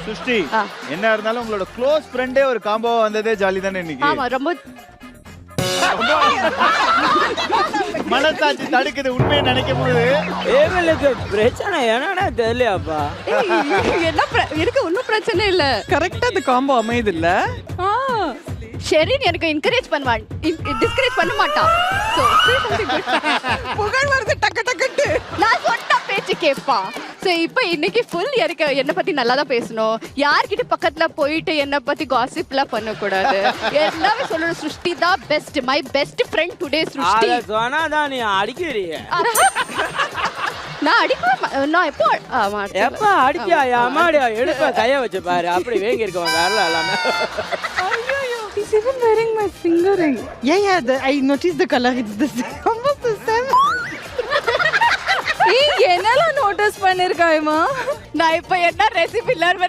சுஷ்டி என்ன இருந்தாலும் உங்களோட க்ளோஸ் ஃப்ரெண்டே ஒரு காம்போவா வந்ததே ஜாலி தானே இன்னைக்கு. ஆமா ரொம்ப மனசாட்சி தடுக்குது உண்மையை நினைக்கும் போது. ஏவலுக்கு பிரச்சனை என்னன்னா தெரியலையாப்பா. என்ன எனக்கு ஒன்றும் பிரச்சனை இல்ல. கரெக்டா அந்த காம்போ அமையுது இல்ல. ஷெரின் எனக்கு என்கரேஜ் பண்ணுவான், டிஸ்கரேஜ் பண்ண மாட்டான். சோ புகழ் வருது டக்கு டக்குட்டு. நான் சொன்ன பேச்சு கேட்பா. சோ இப்போ இன்னைக்கு ஃபுல் எனக்கு என்ன பத்தி நல்லா தான் பேசணும். யார்கிட்ட பக்கத்துல போயிட்டு என்ன பத்தி காசிப்லாம் பண்ண கூடாது. எல்லாமே சொல்லணும். சுஷ்டி தான் best, my best friend today Sushti. அத சொன்னாதான் நீ அடிக்கிறீங்க. நான் நான் எப்போ மாட்டேன். எப்ப அடிச்சா அம்மாடியா எடுப்ப கைய வச்சு பாரு. அப்படி வேங்கி இருக்கவங்க வரல எல்லாமே. He's even wearing my finger ring. Yeah, I noticed the color. It's the same. Almost the same. என்னலாம் நோட்டீஸ் பண்ணிருக்காயமா? நான் இப்ப என்ன ரெசிபி எல்லாரும்